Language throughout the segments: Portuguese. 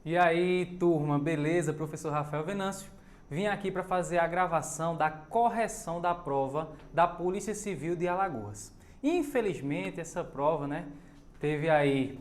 E aí, turma, beleza? Professor Rafael Venâncio. Vim aqui para fazer a gravação da correção da prova da Polícia Civil de Alagoas. Infelizmente, essa prova, teve aí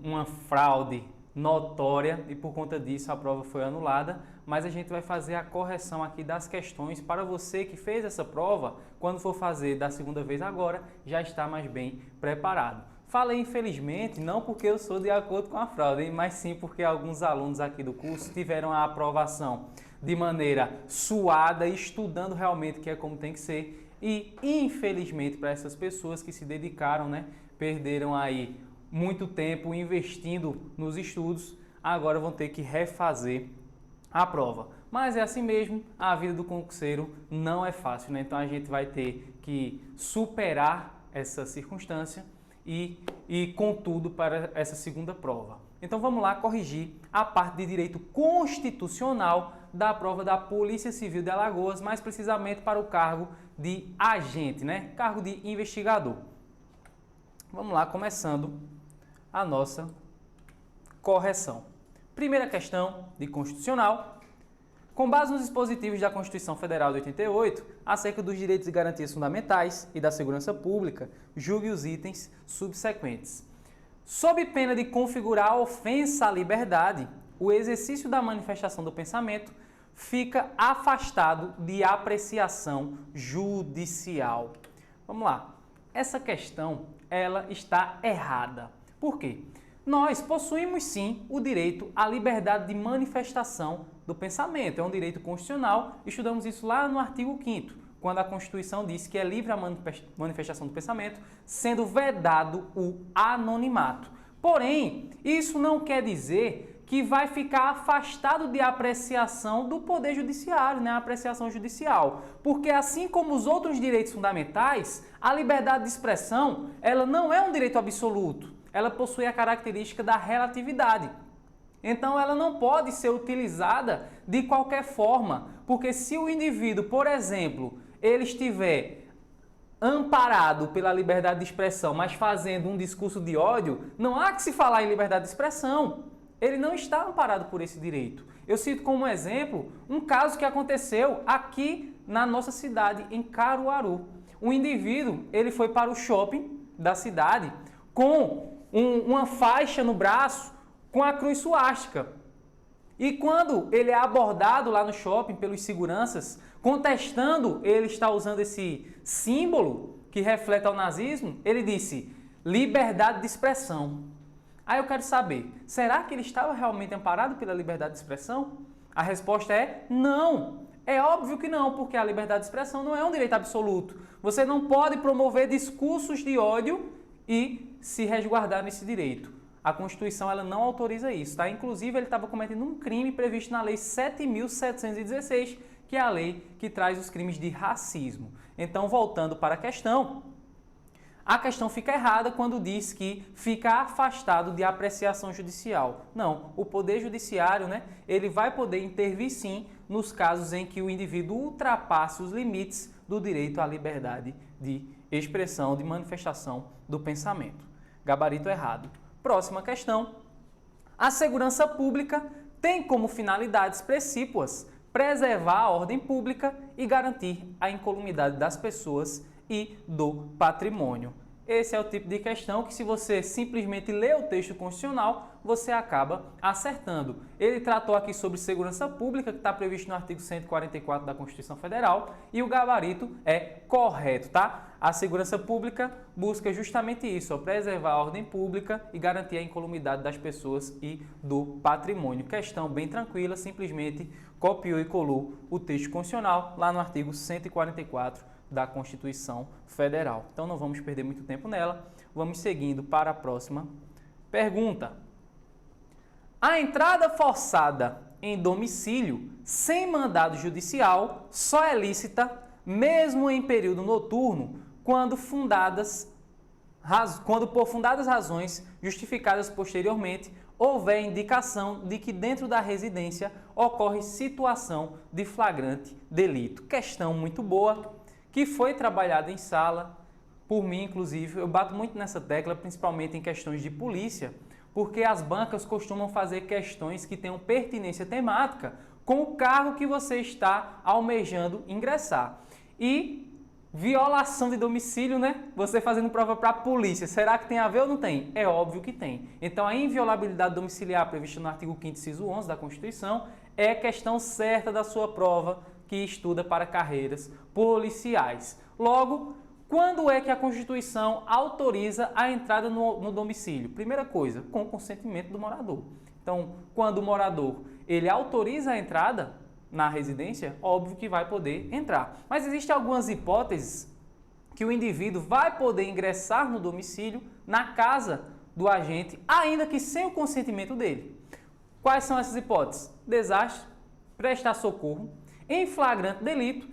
uma fraude notória e por conta disso a prova foi anulada, mas a gente vai fazer a correção aqui das questões para você que fez essa prova, quando for fazer da segunda vez agora, já está mais bem preparado. Falei infelizmente, não porque eu sou de acordo com a fraude, mas sim porque alguns alunos aqui do curso tiveram a aprovação de maneira suada, estudando realmente que é como tem que ser e infelizmente para essas pessoas que se dedicaram, perderam aí muito tempo investindo nos estudos, agora vão ter que refazer a prova. Mas é assim mesmo, a vida do concurseiro não é fácil, então a gente vai ter que superar essa circunstância e contudo para essa segunda prova. Então vamos lá corrigir a parte de direito constitucional da prova da Polícia Civil de Alagoas, mais precisamente para o cargo de agente, cargo de investigador. Vamos lá, começando a nossa correção. Primeira questão de constitucional. Com base nos dispositivos da Constituição Federal de 88, acerca dos direitos e garantias fundamentais e da segurança pública, julgue os itens subsequentes. Sob pena de configurar ofensa à liberdade, o exercício da manifestação do pensamento fica afastado de apreciação judicial. Vamos lá. Essa questão, ela está errada. Por quê? Nós possuímos sim o direito à liberdade de manifestação do pensamento. É um direito constitucional. Estudamos isso lá no artigo 5º, quando a Constituição diz que é livre a manifestação do pensamento, sendo vedado o anonimato. Porém, isso não quer dizer que vai ficar afastado de apreciação do Poder Judiciário, a apreciação judicial. Porque assim como os outros direitos fundamentais, a liberdade de expressão, ela não é um direito absoluto. Ela possui a característica da relatividade. Então, ela não pode ser utilizada de qualquer forma, porque se o indivíduo, por exemplo, ele estiver amparado pela liberdade de expressão, mas fazendo um discurso de ódio, não há que se falar em liberdade de expressão. Ele não está amparado por esse direito. Eu cito como exemplo um caso que aconteceu aqui na nossa cidade, em Caruaru. Um indivíduo, ele foi para o shopping da cidade com uma faixa no braço com a cruz suástica. E quando ele é abordado lá no shopping pelos seguranças, contestando ele está usando esse símbolo que reflete ao nazismo, ele disse, liberdade de expressão. Aí eu quero saber, será que ele estava realmente amparado pela liberdade de expressão? A resposta é não. É óbvio que não, porque a liberdade de expressão não é um direito absoluto. Você não pode promover discursos de ódio e se resguardar nesse direito. A Constituição ela não autoriza isso, tá? Inclusive, ele estava cometendo um crime previsto na Lei 7.716, que é a lei que traz os crimes de racismo. Então, voltando para a questão fica errada quando diz que fica afastado de apreciação judicial. Não, o Poder Judiciário, ele vai poder intervir sim nos casos em que o indivíduo ultrapasse os limites do direito à liberdade de expressão, de manifestação do pensamento. Gabarito errado. Próxima questão. A segurança pública tem como finalidades precípuas preservar a ordem pública e garantir a incolumidade das pessoas e do patrimônio. Esse é o tipo de questão que, se você simplesmente lê o texto constitucional, você acaba acertando. Ele tratou aqui sobre segurança pública, que está previsto no artigo 144 da Constituição Federal, e o gabarito é correto, tá? A segurança pública busca justamente isso, preservar a ordem pública e garantir a incolumidade das pessoas e do patrimônio. Questão bem tranquila, simplesmente copiou e colou o texto constitucional lá no artigo 144 da Constituição Federal. Então não vamos perder muito tempo nela, vamos seguindo para a próxima pergunta. A entrada forçada em domicílio sem mandado judicial só é lícita mesmo em período noturno quando por fundadas razões justificadas posteriormente houver indicação de que dentro da residência ocorre situação de flagrante delito. Questão muito boa, que foi trabalhada em sala, por mim inclusive. Eu bato muito nessa tecla, principalmente em questões de polícia, Porque as bancas costumam fazer questões que tenham pertinência temática com o cargo que você está almejando ingressar. E violação de domicílio, né? Você fazendo prova para a polícia, será que tem a ver ou não tem? É óbvio que tem. Então, a inviolabilidade domiciliar prevista no artigo 5º, inciso 11 da Constituição é questão certa da sua prova que estuda para carreiras policiais. Logo, quando é que a Constituição autoriza a entrada no domicílio? Primeira coisa, com o consentimento do morador. Então, quando o morador ele autoriza a entrada na residência, óbvio que vai poder entrar. Mas existem algumas hipóteses que o indivíduo vai poder ingressar no domicílio, na casa do agente, ainda que sem o consentimento dele. Quais são essas hipóteses? Desastre, prestar socorro, em flagrante delito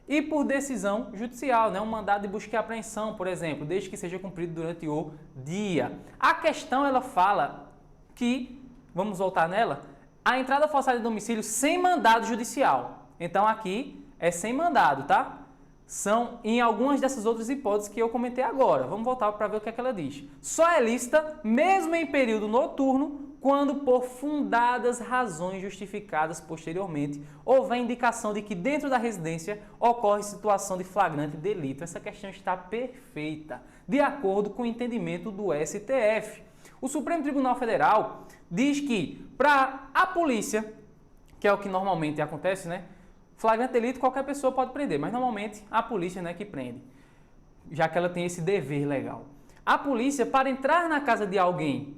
e por decisão judicial, né? Um mandado de busca e apreensão, por exemplo, desde que seja cumprido durante o dia. A questão, ela fala que, vamos voltar nela, a entrada forçada de domicílio sem mandado judicial. Então aqui é sem mandado, tá? São em algumas dessas outras hipóteses que eu comentei agora. Vamos voltar para ver o que é que ela diz. Só é lícita, mesmo em período noturno, quando por fundadas razões justificadas posteriormente houver indicação de que dentro da residência ocorre situação de flagrante delito. Essa questão está perfeita, de acordo com o entendimento do STF. O Supremo Tribunal Federal diz que para a polícia, que é o que normalmente acontece, né? Flagrante delito qualquer pessoa pode prender, mas normalmente a polícia, né, que prende, já que ela tem esse dever legal. A polícia, para entrar na casa de alguém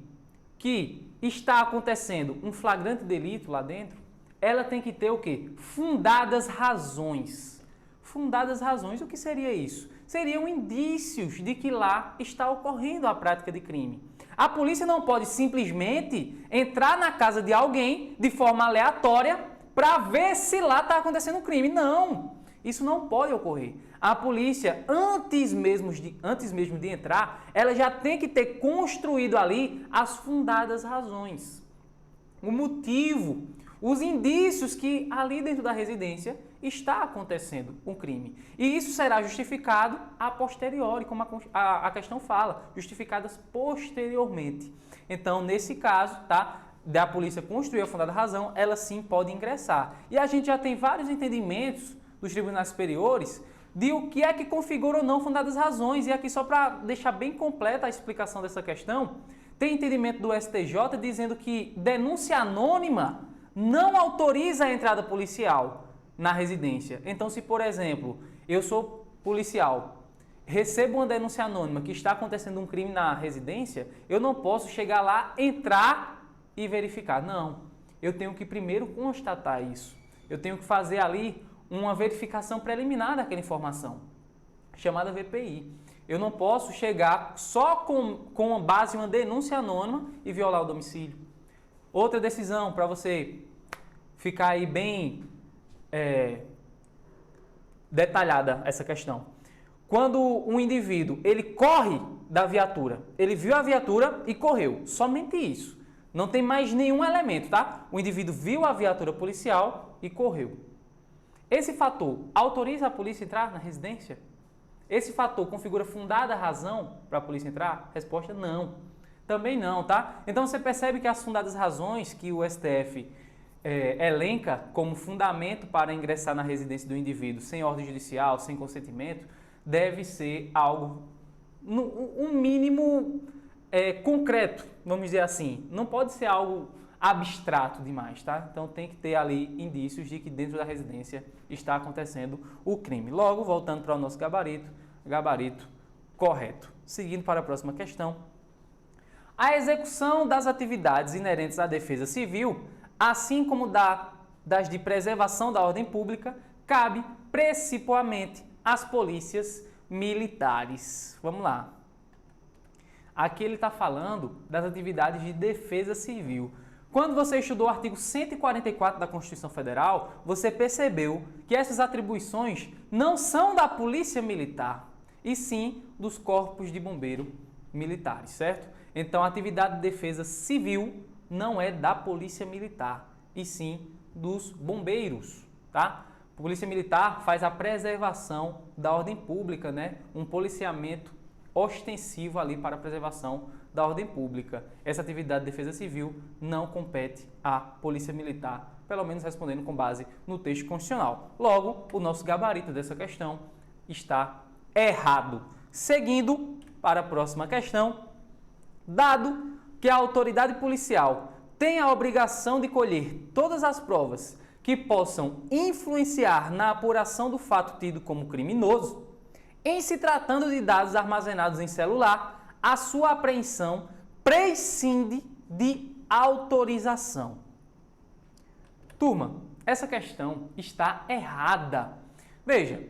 que está acontecendo um flagrante delito lá dentro, ela tem que ter o quê? Fundadas razões. Fundadas razões, o que seria isso? Seriam indícios de que lá está ocorrendo a prática de crime. A polícia não pode simplesmente entrar na casa de alguém de forma aleatória para ver se lá está acontecendo um crime. Não, isso não pode ocorrer. A polícia, antes mesmo de entrar, ela já tem que ter construído ali as fundadas razões. O motivo, os indícios que ali dentro da residência está acontecendo um crime. E isso será justificado a posteriori, como a questão fala, justificadas posteriormente. Então, nesse caso, tá? Da polícia construir a fundada razão, ela sim pode ingressar. E a gente já tem vários entendimentos dos tribunais superiores de o que é que configura ou não fundadas razões. E aqui, só para deixar bem completa a explicação dessa questão, tem entendimento do STJ dizendo que denúncia anônima não autoriza a entrada policial na residência. Então, se, por exemplo, eu sou policial, recebo uma denúncia anônima que está acontecendo um crime na residência, eu não posso chegar lá, entrar e verificar. Não, eu tenho que primeiro constatar isso. Eu tenho que fazer ali uma verificação preliminar daquela informação, chamada VPI. Eu não posso chegar só com base em uma denúncia anônima e violar o domicílio. Outra decisão para você ficar aí bem detalhada essa questão. Quando um indivíduo ele corre da viatura, ele viu a viatura e correu, somente isso. Não tem mais nenhum elemento, tá? O indivíduo viu a viatura policial e correu. Esse fator autoriza a polícia a entrar na residência? Esse fator configura fundada razão para a polícia entrar? Resposta: não. Também não, tá? Então você percebe que as fundadas razões que o STF elenca como fundamento para ingressar na residência do indivíduo sem ordem judicial, sem consentimento, deve ser algo, um mínimo concreto, vamos dizer assim. Não pode ser algo abstrato demais, tá? Então tem que ter ali indícios de que dentro da residência está acontecendo o crime. Logo, voltando para o nosso gabarito correto. Seguindo para a próxima questão. A execução das atividades inerentes à defesa civil, assim como das de preservação da ordem pública, cabe principalmente às polícias militares. Vamos lá. Aqui ele está falando das atividades de defesa civil. Quando você estudou o artigo 144 da Constituição Federal, você percebeu que essas atribuições não são da Polícia Militar, e sim dos corpos de bombeiro militares, certo? Então, a atividade de defesa civil não é da Polícia Militar, e sim dos bombeiros, tá? Polícia Militar faz a preservação da ordem pública, né? Um policiamento ostensivo ali para a preservação da ordem pública. Essa atividade de defesa civil não compete à Polícia Militar, pelo menos respondendo com base no texto constitucional. Logo, o nosso gabarito dessa questão está errado. Seguindo para a próxima questão, dado que a autoridade policial tem a obrigação de colher todas as provas que possam influenciar na apuração do fato tido como criminoso, em se tratando de dados armazenados em celular, a sua apreensão prescinde de autorização. Turma, essa questão está errada. Veja,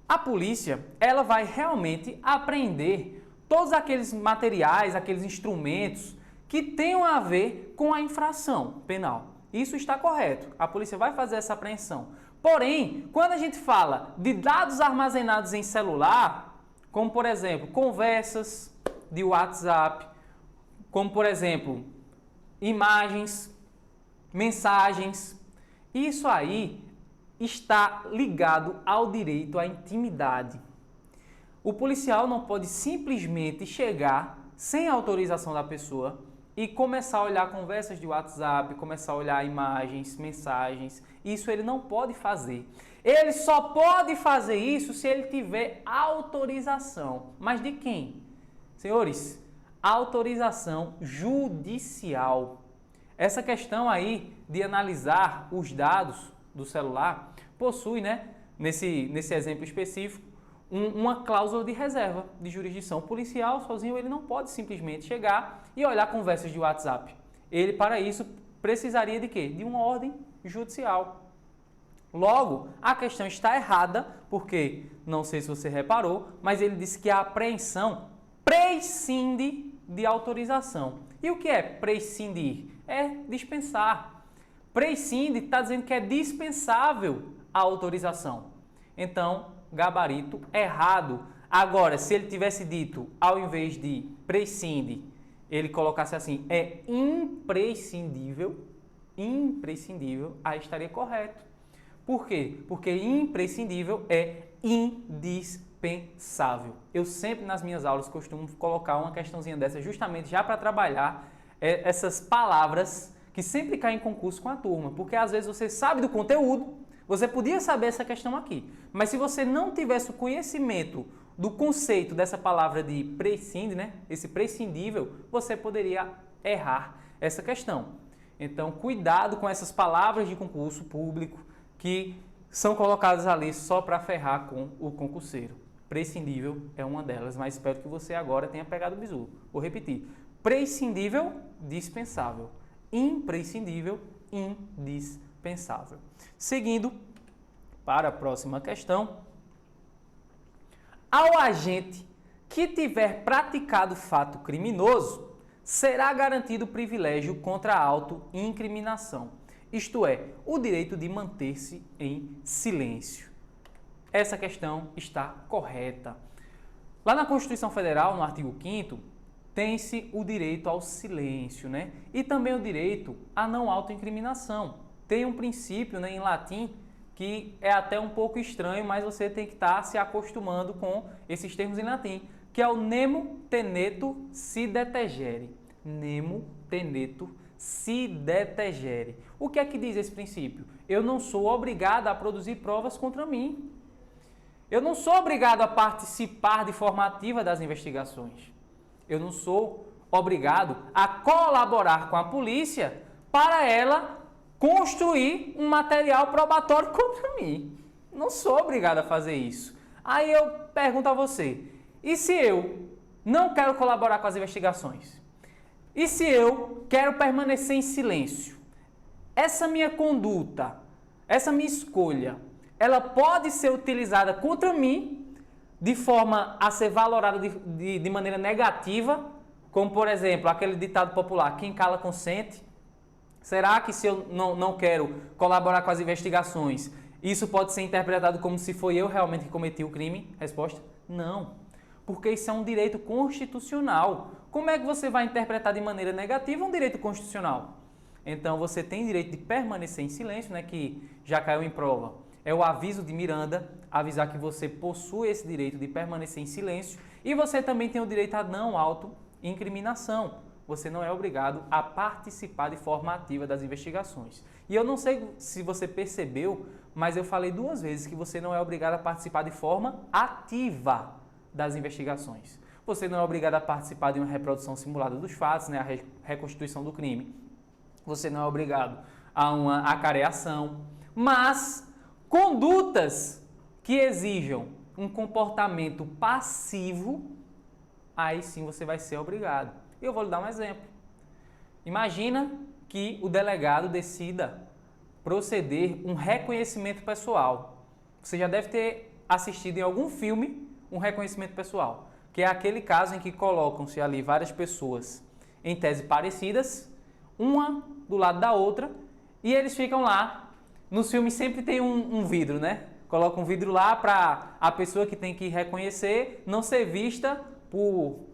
a polícia, ela vai realmente apreender todos aqueles materiais, aqueles instrumentos que tenham a ver com a infração penal. Isso está correto. A polícia vai fazer essa apreensão. Porém, quando a gente fala de dados armazenados em celular, como por exemplo, conversas de WhatsApp, como por exemplo, imagens, mensagens, isso aí está ligado ao direito à intimidade. O policial não pode simplesmente chegar sem autorização da pessoa e começar a olhar conversas de WhatsApp, começar a olhar imagens, mensagens. Isso ele não pode fazer. Ele só pode fazer isso se ele tiver autorização. Mas de quem? Senhores, autorização judicial. Essa questão aí de analisar os dados do celular possui, nesse exemplo específico, uma cláusula de reserva de jurisdição. O policial sozinho ele não pode simplesmente chegar e olhar conversas de WhatsApp. Ele, para isso, precisaria de quê? De uma ordem judicial. Logo, a questão está errada, porque, não sei se você reparou, mas ele disse que a apreensão prescinde de autorização. E o que é prescindir? É dispensar. Prescinde está dizendo que é dispensável a autorização. Então, gabarito errado. Agora, se ele tivesse dito, ao invés de prescinde, ele colocasse assim, é imprescindível, aí estaria correto. Por quê? Porque imprescindível é indispensável. Eu sempre nas minhas aulas costumo colocar uma questãozinha dessa justamente já para trabalhar essas palavras que sempre caem em concurso com a turma, porque às vezes você sabe do conteúdo, você podia saber essa questão aqui, mas se você não tivesse o conhecimento do conceito dessa palavra de prescinde, esse prescindível, você poderia errar essa questão. Então, cuidado com essas palavras de concurso público que são colocadas ali só para ferrar com o concurseiro. Prescindível é uma delas, mas espero que você agora tenha pegado o bizu. Vou repetir. Prescindível, dispensável. Imprescindível, indispensável. Seguindo para a próxima questão. Ao agente que tiver praticado fato criminoso, será garantido o privilégio contra a autoincriminação, isto é, o direito de manter-se em silêncio. Essa questão está correta. Lá na Constituição Federal, no artigo 5º, tem-se o direito ao silêncio, e também o direito à não autoincriminação. Tem um princípio em latim que é até um pouco estranho, mas você tem que estar se acostumando com esses termos em latim, que é o nemo tenetur si detegere. Nemo tenetur si detegere. O que é que diz esse princípio? Eu não sou obrigado a produzir provas contra mim. Eu não sou obrigado a participar de forma ativa das investigações. Eu não sou obrigado a colaborar com a polícia para ela construir um material probatório contra mim. Não sou obrigado a fazer isso. Aí eu pergunto a você, e se eu não quero colaborar com as investigações? E se eu quero permanecer em silêncio? Essa minha conduta, essa minha escolha, ela pode ser utilizada contra mim de forma a ser valorada de maneira negativa, como por exemplo, aquele ditado popular, quem cala consente. Será que se eu não quero colaborar com as investigações, isso pode ser interpretado como se foi eu realmente que cometi o crime? Resposta, não. Porque isso é um direito constitucional. Como é que você vai interpretar de maneira negativa um direito constitucional? Então, você tem direito de permanecer em silêncio, que já caiu em prova. É o aviso de Miranda, avisar que você possui esse direito de permanecer em silêncio e você também tem o direito a não autoincriminação. Você não é obrigado a participar de forma ativa das investigações. E eu não sei se você percebeu, mas eu falei 2 vezes que você não é obrigado a participar de forma ativa das investigações. Você não é obrigado a participar de uma reprodução simulada dos fatos, né, a reconstituição do crime. Você não é obrigado a uma acareação, mas condutas que exijam um comportamento passivo, aí sim você vai ser obrigado. Eu vou lhe dar um exemplo. Imagina que o delegado decida proceder um reconhecimento pessoal. Você já deve ter assistido em algum filme um reconhecimento pessoal, que é aquele caso em que colocam-se ali várias pessoas em tese parecidas, uma do lado da outra, e eles ficam lá. Nos filmes sempre tem um vidro, né? Coloca um vidro lá para a pessoa que tem que reconhecer não ser vista por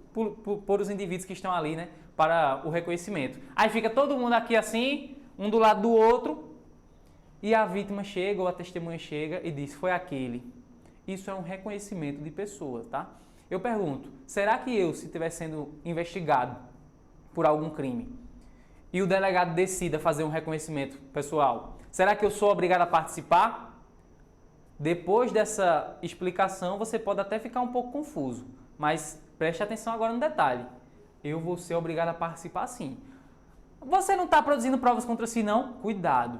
os indivíduos que estão ali, né, para o reconhecimento. Aí fica todo mundo aqui assim, um do lado do outro, e a vítima chega ou a testemunha chega e diz, foi aquele. Isso é um reconhecimento de pessoa, tá? Eu pergunto, será que eu, se estiver sendo investigado por algum crime, e o delegado decida fazer um reconhecimento pessoal, será que eu sou obrigado a participar? Depois dessa explicação, você pode até ficar um pouco confuso, mas preste atenção agora no detalhe. Eu vou ser obrigado a participar sim. Você não está produzindo provas contra si, não? Cuidado.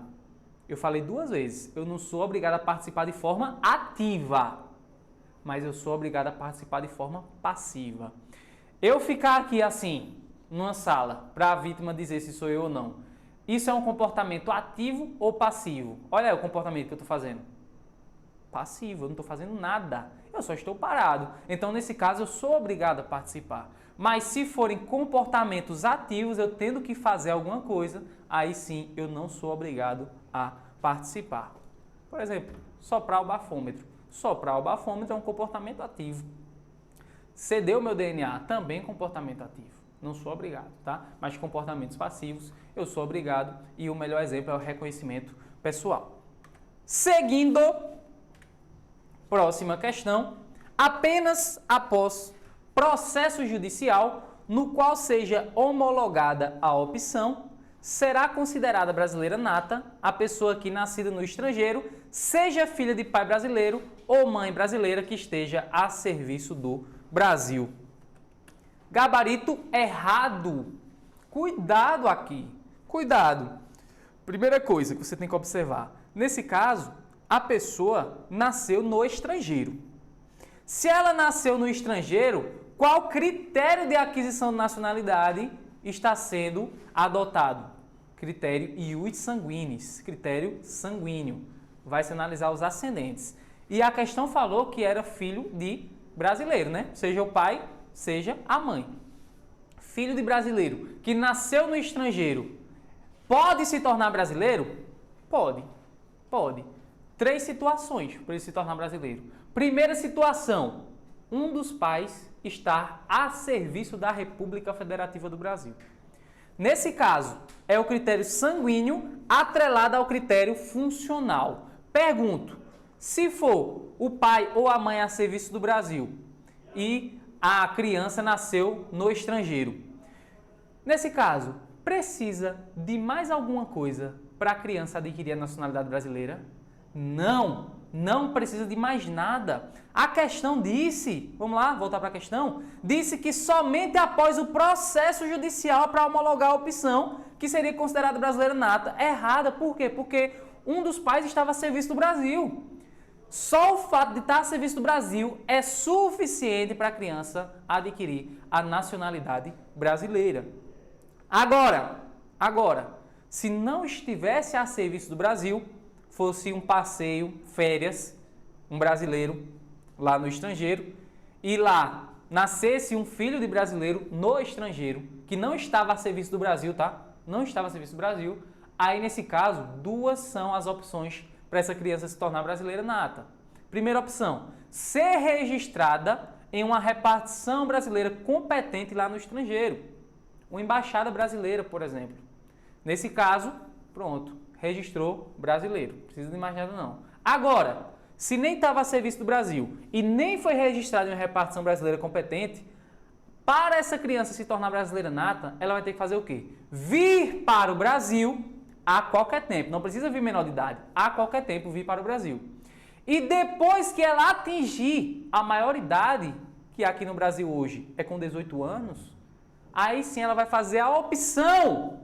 Eu falei 2 vezes. Eu não sou obrigado a participar de forma ativa, mas eu sou obrigado a participar de forma passiva. Eu ficar aqui assim, numa sala, para a vítima dizer se sou eu ou não, isso é um comportamento ativo ou passivo? Olha aí o comportamento que eu estou fazendo. Passivo, eu não estou fazendo nada. Eu só estou parado. Então, nesse caso, eu sou obrigado a participar. Mas se forem comportamentos ativos, eu tendo que fazer alguma coisa, aí sim eu não sou obrigado a participar. Por exemplo, soprar o bafômetro. Soprar o bafômetro é um comportamento ativo. Ceder o meu DNA também é comportamento ativo. Não sou obrigado, tá? Mas comportamentos passivos, eu sou obrigado e o melhor exemplo é o reconhecimento pessoal. Seguindo, próxima questão. Apenas após processo judicial no qual seja homologada a opção, será considerada brasileira nata a pessoa que, nascida no estrangeiro, seja filha de pai brasileiro ou mãe brasileira que esteja a serviço do Brasil. Gabarito errado. Cuidado aqui. Cuidado. Primeira coisa que você tem que observar. Nesse caso, a pessoa nasceu no estrangeiro. Se ela nasceu no estrangeiro, qual critério de aquisição de nacionalidade está sendo adotado? Critério ius sanguinis, critério sanguíneo. Vai se analisar os ascendentes. E a questão falou que era filho de brasileiro, né? Seja o pai, seja a mãe. Filho de brasileiro que nasceu no estrangeiro, pode se tornar brasileiro? Pode. Pode. 3 situações para ele se tornar brasileiro. Primeira situação, um dos pais estar a serviço da República Federativa do Brasil. Nesse caso, é o critério sanguíneo atrelado ao critério funcional. Pergunto, se for o pai ou a mãe a serviço do Brasil e a criança nasceu no estrangeiro, nesse caso, precisa de mais alguma coisa para a criança adquirir a nacionalidade brasileira? Não, não precisa de mais nada. A questão disse, vamos lá, voltar para a questão, disse que somente após o processo judicial para homologar a opção, que seria considerada brasileira nata. Errada, por quê? Porque um dos pais estava a serviço do Brasil. Só o fato de estar a serviço do Brasil é suficiente para a criança adquirir a nacionalidade brasileira. Agora, se não estivesse a serviço do Brasil, fosse um passeio, férias, um brasileiro lá no estrangeiro, e lá nascesse um filho de brasileiro no estrangeiro, que não estava a serviço do Brasil, tá? Não estava a serviço do Brasil, aí nesse caso, 2 são as opções para essa criança se tornar brasileira nata. Primeira opção, ser registrada em uma repartição brasileira competente lá no estrangeiro. Uma embaixada brasileira, por exemplo. Nesse caso, pronto, registrou brasileiro. Não precisa de mais nada não. Agora, se nem estava a serviço do Brasil e nem foi registrado em uma repartição brasileira competente, para essa criança se tornar brasileira nata, ela vai ter que fazer o quê? Vir para o Brasil a qualquer tempo. Não precisa vir menor de idade. A qualquer tempo vir para o Brasil. E depois que ela atingir a maioridade, que aqui no Brasil hoje é com 18 anos, aí sim ela vai fazer a opção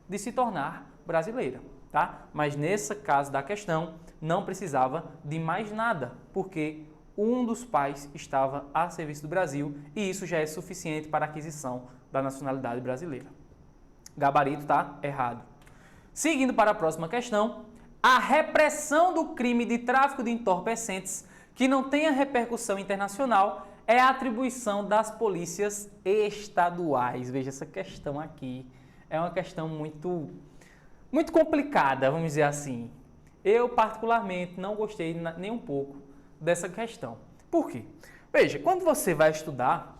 de se tornar brasileira, tá? Mas nesse caso da questão, não precisava de mais nada, porque um dos pais estava a serviço do Brasil e isso já é suficiente para a aquisição da nacionalidade brasileira. Gabarito tá errado. Seguindo para a próxima questão, a repressão do crime de tráfico de entorpecentes que não tenha repercussão internacional é a atribuição das polícias estaduais. Veja essa questão aqui. É uma questão muito complicada, vamos dizer assim. Eu, particularmente, não gostei nem um pouco dessa questão. Por quê? Veja, quando você vai estudar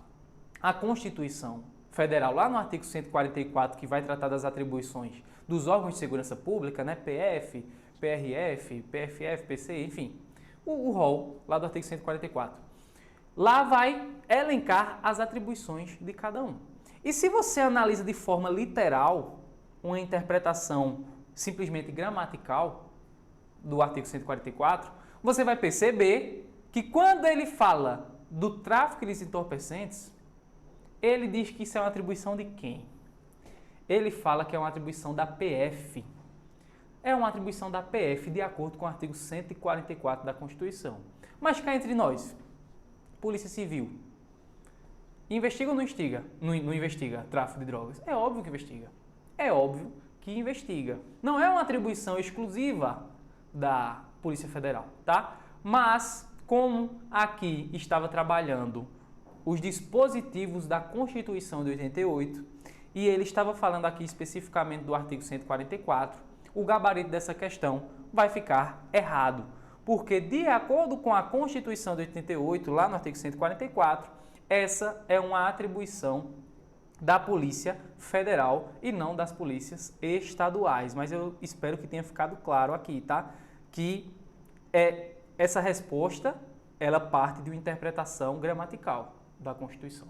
a Constituição Federal, lá no artigo 144, que vai tratar das atribuições dos órgãos de segurança pública, né, PF, PRF, PFF, PCI, enfim, o rol lá do artigo 144. Lá vai elencar as atribuições de cada um. E se você analisa de forma literal, uma interpretação simplesmente gramatical do artigo 144, você vai perceber que quando ele fala do tráfico de entorpecentes, ele diz que isso é uma atribuição de quem? Ele fala que é uma atribuição da PF. É uma atribuição da PF de acordo com o artigo 144 da Constituição. Mas cá entre nós, Polícia Civil, investiga ou não investiga? Não investiga tráfico de drogas? É óbvio que investiga. É óbvio que investiga. Não é uma atribuição exclusiva da Polícia Federal, tá? Mas, como aqui estava trabalhando os dispositivos da Constituição de 88, e ele estava falando aqui especificamente do artigo 144, o gabarito dessa questão vai ficar errado, porque de acordo com a Constituição de 88, lá no artigo 144, essa é uma atribuição da Polícia Federal e não das polícias estaduais. Mas eu espero que tenha ficado claro aqui, tá? Que essa resposta, ela parte de uma interpretação gramatical da Constituição.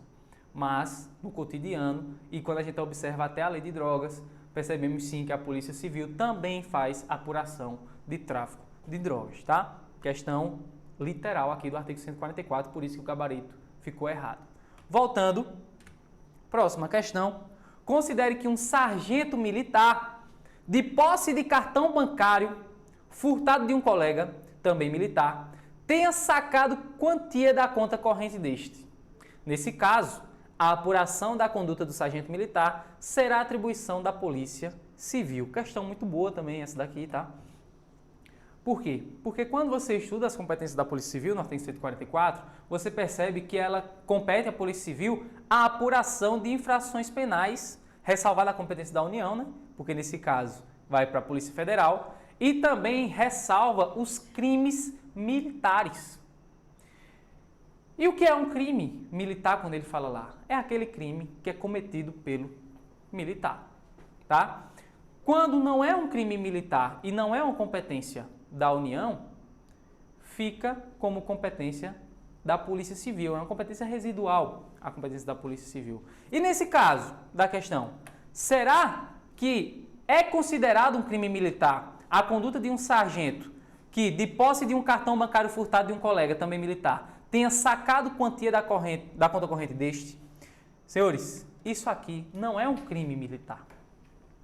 Mas, no cotidiano, e quando a gente observa até a lei de drogas, percebemos sim que a Polícia Civil também faz apuração de tráfico de drogas, tá? Questão literal aqui do artigo 144, por isso que o gabarito ficou errado. Voltando, próxima questão. Considere que um sargento militar, de posse de cartão bancário, furtado de um colega, também militar, tenha sacado quantia da conta corrente deste. Nesse caso, a apuração da conduta do sargento militar será atribuição da Polícia Civil. Questão muito boa também essa daqui, tá? Por quê? Porque quando você estuda as competências da Polícia Civil, no artigo 144, você percebe que ela compete à Polícia Civil a apuração de infrações penais, ressalvada a competência da União, né? Porque nesse caso vai para a Polícia Federal, e também ressalva os crimes militares. E o que é um crime militar quando ele fala lá? É aquele crime que é cometido pelo militar, tá? Quando não é um crime militar e não é uma competência da União, fica como competência da Polícia Civil. É uma competência residual, a competência da Polícia Civil. E nesse caso da questão, será que é considerado um crime militar a conduta de um sargento que, de posse de um cartão bancário furtado de um colega, também militar, tenha sacado quantia da conta corrente deste? Senhores, isso aqui não é um crime militar.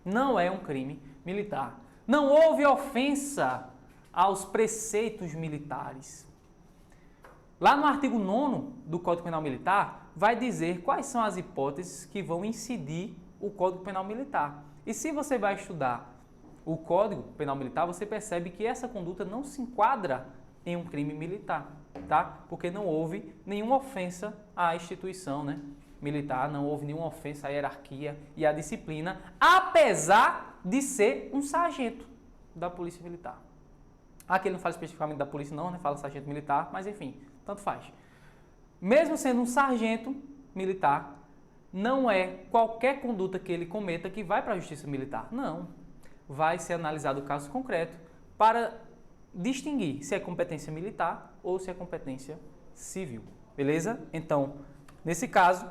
Não é um crime militar. Não houve ofensa aos preceitos militares. Lá no artigo 9º do Código Penal Militar, vai dizer quais são as hipóteses que vão incidir o Código Penal Militar. E se você vai estudar o Código Penal Militar, você percebe que essa conduta não se enquadra em um crime militar, tá? Porque não houve nenhuma ofensa à instituição, né, militar, não houve nenhuma ofensa à hierarquia e à disciplina, apesar de ser um sargento da Polícia Militar. Aqui ele não fala especificamente da polícia não, né? Fala sargento militar, mas enfim, tanto faz. Mesmo sendo um sargento militar, não é qualquer conduta que ele cometa que vai para a justiça militar. Não. Vai ser analisado o caso concreto para distinguir se é competência militar ou se é competência civil, beleza? Então, nesse caso,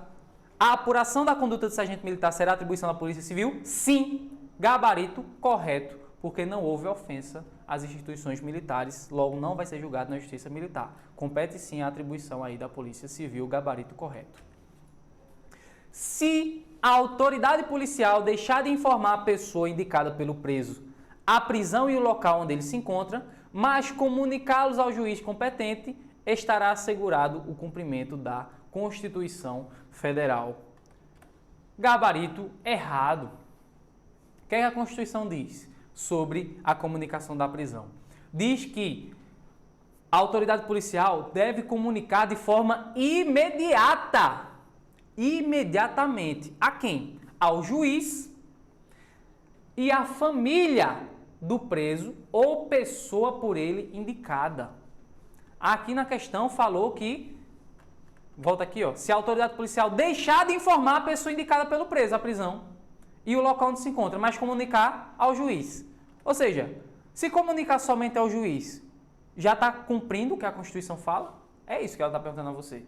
a apuração da conduta do sargento militar será atribuição da Polícia Civil? Sim, gabarito correto, porque não houve ofensa às instituições militares, logo não vai ser julgado na Justiça Militar. Compete sim a atribuição aí da Polícia Civil, gabarito correto. Se a autoridade policial deixar de informar a pessoa indicada pelo preso a prisão e o local onde ele se encontra, mas comunicá-los ao juiz competente, estará assegurado o cumprimento da Constituição Federal. Gabarito errado. O que é que a Constituição diz sobre a comunicação da prisão? Diz que a autoridade policial deve comunicar de forma imediata. Imediatamente. A quem? Ao juiz e à família do preso ou pessoa por ele indicada. Aqui na questão falou que, volta aqui, ó, se a autoridade policial deixar de informar a pessoa indicada pelo preso, a prisão, e o local onde se encontra, mas comunicar ao juiz. Ou seja, se comunicar somente ao juiz, já está cumprindo o que a Constituição fala? É isso que ela está perguntando a você.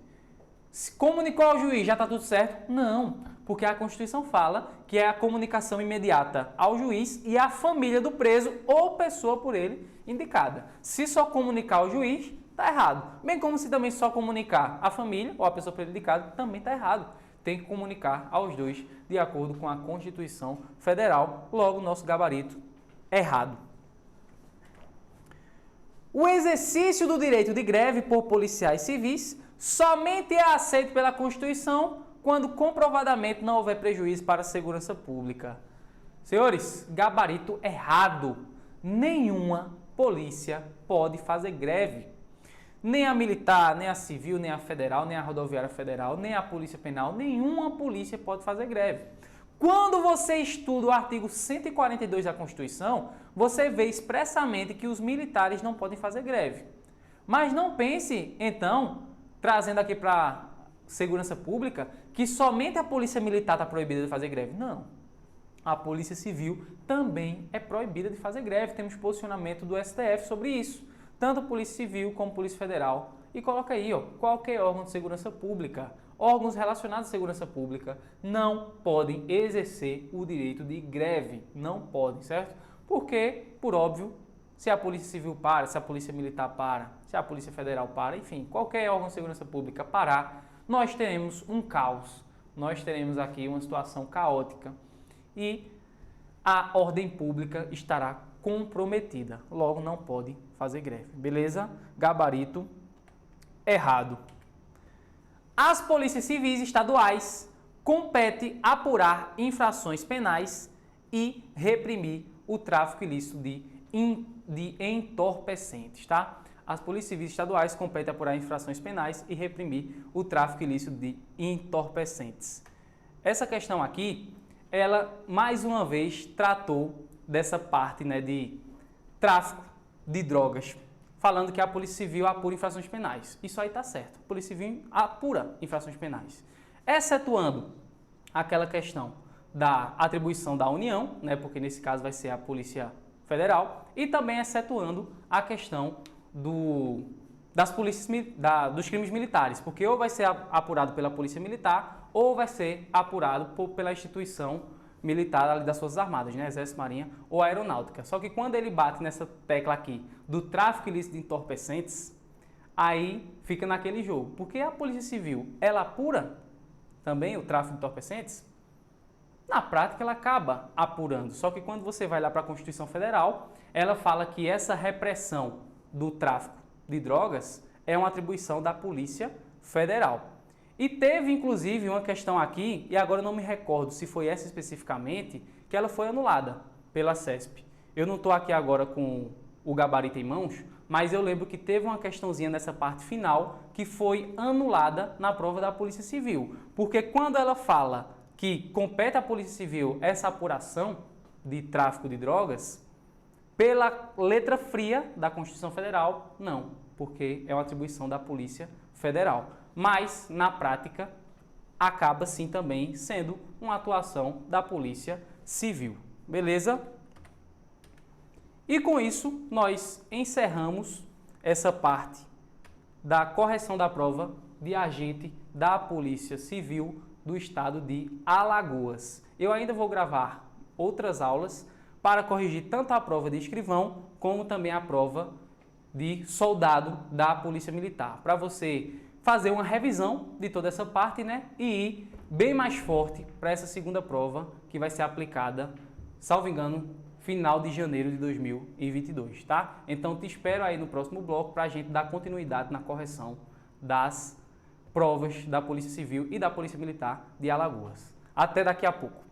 Se comunicou ao juiz, já está tudo certo? Não, porque a Constituição fala que é a comunicação imediata ao juiz e à família do preso ou pessoa por ele indicada. Se só comunicar ao juiz, está errado. Bem como se também só comunicar à família ou à pessoa por ele indicada, também está errado. Tem que comunicar aos dois de acordo com a Constituição Federal, logo nosso gabarito errado. O exercício do direito de greve por policiais civis somente é aceito pela Constituição quando comprovadamente não houver prejuízo para a segurança pública. Senhores, gabarito errado. Nenhuma polícia pode fazer greve. Nem a militar, nem a civil, nem a federal, nem a rodoviária federal, nem a polícia penal, nenhuma polícia pode fazer greve. Quando você estuda o artigo 142 da Constituição, você vê expressamente que os militares não podem fazer greve. Mas não pense, então, trazendo aqui para segurança pública, que somente a polícia militar está proibida de fazer greve. Não. A polícia civil também é proibida de fazer greve. Temos posicionamento do STF sobre isso. Tanto a polícia civil como a polícia federal. E coloca aí, ó, qualquer órgão de segurança pública, órgãos relacionados à segurança pública, não podem exercer o direito de greve. Não podem, certo? Porque, por óbvio, se a polícia civil para, se a polícia militar para, se a polícia federal para, enfim, qualquer órgão de segurança pública parar, nós teremos um caos, nós teremos aqui uma situação caótica e a ordem pública estará comprometida. Logo, não pode fazer greve. Beleza? Gabarito errado. Às polícias civis estaduais compete apurar infrações penais e reprimir o tráfico ilícito de entorpecentes, tá? As polícias civis estaduais competem apurar infrações penais e reprimir o tráfico ilícito de entorpecentes. Essa questão aqui, ela mais uma vez tratou dessa parte, né, de tráfico de drogas, falando que a Polícia Civil apura infrações penais. Isso aí tá certo. A Polícia Civil apura infrações penais, excetuando aquela questão da atribuição da União, né, porque nesse caso vai ser a Polícia Federal, e também excetuando a questão dos crimes militares, porque ou vai ser apurado pela Polícia Militar ou vai ser apurado pela instituição militar ali das Forças Armadas, né, Exército, Marinha ou Aeronáutica. Só que quando ele bate nessa tecla aqui do tráfico ilícito de entorpecentes, aí fica naquele jogo, porque a Polícia Civil, ela apura também o tráfico de entorpecentes? Na prática, ela acaba apurando, só que quando você vai lá para a Constituição Federal, ela fala que essa repressão do tráfico de drogas é uma atribuição da Polícia Federal. E teve, inclusive, uma questão aqui, e agora eu não me recordo se foi essa especificamente, que ela foi anulada pela CESP. Eu não estou aqui agora com o gabarito em mãos, mas eu lembro que teve uma questãozinha nessa parte final que foi anulada na prova da Polícia Civil. Porque quando ela fala que compete à Polícia Civil essa apuração de tráfico de drogas, pela letra fria da Constituição Federal, não, porque é uma atribuição da Polícia Federal. Mas, na prática, acaba sim também sendo uma atuação da Polícia Civil. Beleza? E com isso, nós encerramos essa parte da correção da prova de agente da Polícia Civil do Estado de Alagoas. Eu ainda vou gravar outras aulas para corrigir tanto a prova de escrivão como também a prova de soldado da Polícia Militar, para você fazer uma revisão de toda essa parte, né, e ir bem mais forte para essa segunda prova que vai ser aplicada, salvo engano, final de janeiro de 2022, tá? Então te espero aí no próximo bloco para a gente dar continuidade na correção das provas da Polícia Civil e da Polícia Militar de Alagoas. Até daqui a pouco.